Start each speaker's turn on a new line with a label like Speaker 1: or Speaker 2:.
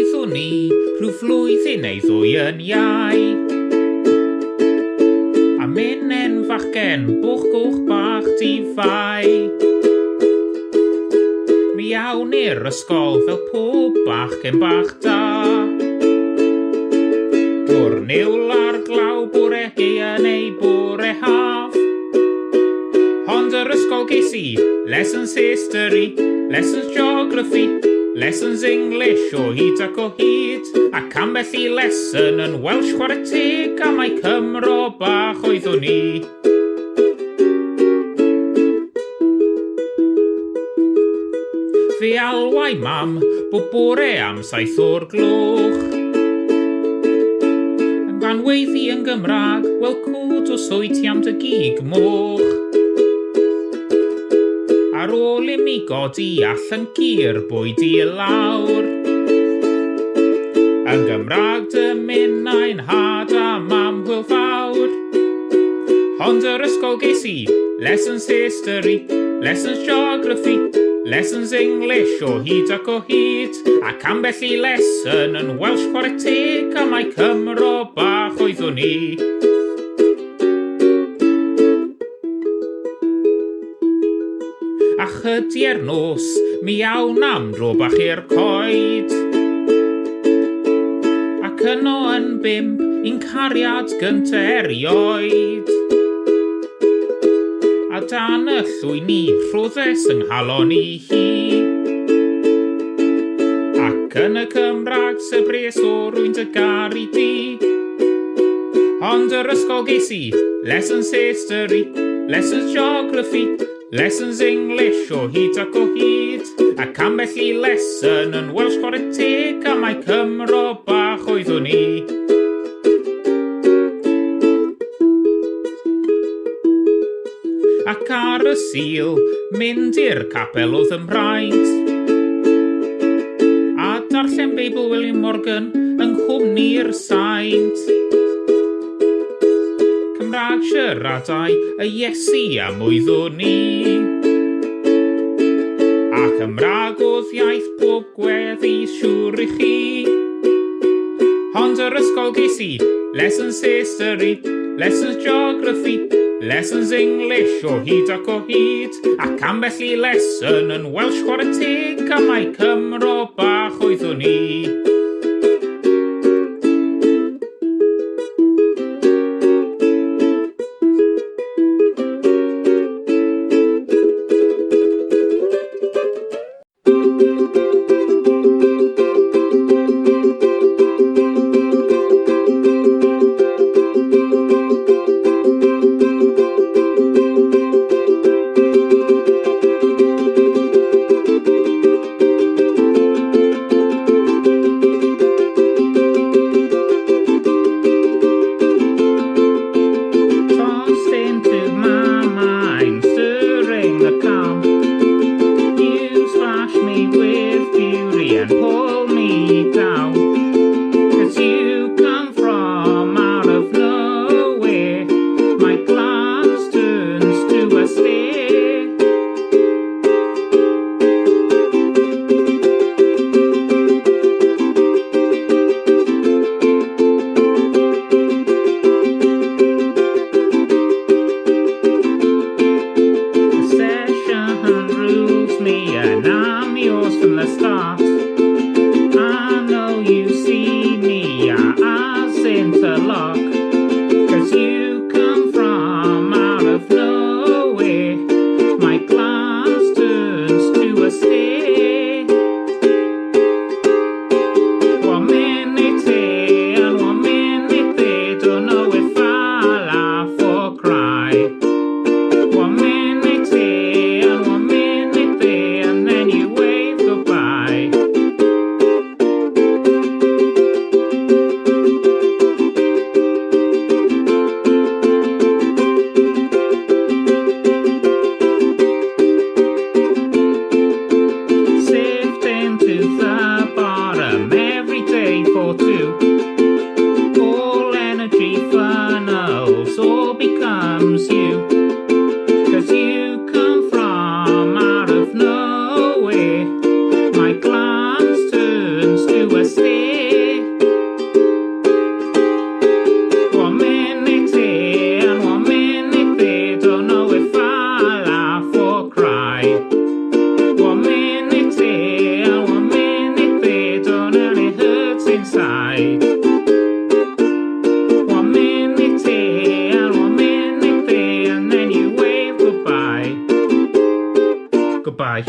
Speaker 1: Oeddwn ni rhyw flwyddyn neu ddwy yn iau. A minen fachgen bwch gwch bach di fai. Mi awn i'r ysgol fel pob bachgen bach da. Dwr niwl ar glaw bore geia neu bore haf. Ond yr ysgol ges I lessons history, lessons geography, lessons English o hyd ac o hyd, ac ambell I lesson yn Welsh chwarae teg a mae Cymro bach oeddwn ni. Fe alwai mam bob bore am 7 o'r gloch. Yn fanweiddi yn Gymraeg, wel cwd o swyt am dy gig moch. Ar ôl I mi godi allan gyr bwyd I lawr. Yn Gymraeg dy minnau'n had a mam hwyl fawr. Ond yr ysgol ges I lessons history, lessons geography, lessons English o hyd ac o hyd, ac ambell I lesson yn Welsh chwarae teg a mae Cymro bach oeddwn ni. A chydi'r nos, mi awn am dro bach i'r coed. Ac yno yn 5, un cariad gynta erioed. A dan y llwy ni, rhoddes yng nghalon I hi. Ac yn y Cymraeg, sybres o rwy'n dy garu di. Ond yr ysgol ges I lessons history, lessons geography, lessons English o hyd ac o hyd, ac ambell I lesson yn Welsh chwarae teg a mae Cymro bach oeddwn ni. Ac ar y Sul, mynd i'r capel oedd ym Mhraint. A darllen Beibl William Morgan yng nghwmni'r saint. Cymraeg siaradau y Iesu am wyddwn ni. A Cymraeg oedd iaith bob gweddi siŵr I chi. Ond yr ysgol ges I lessons history, lessons geography, lessons English o hyd ac o hyd, ac ambell I lesson yn Welsh chwarae teg a mae Cymro bach oeddwn ni. inside. 1 minute here, 1 minute there, and then you wave goodbye. Goodbye.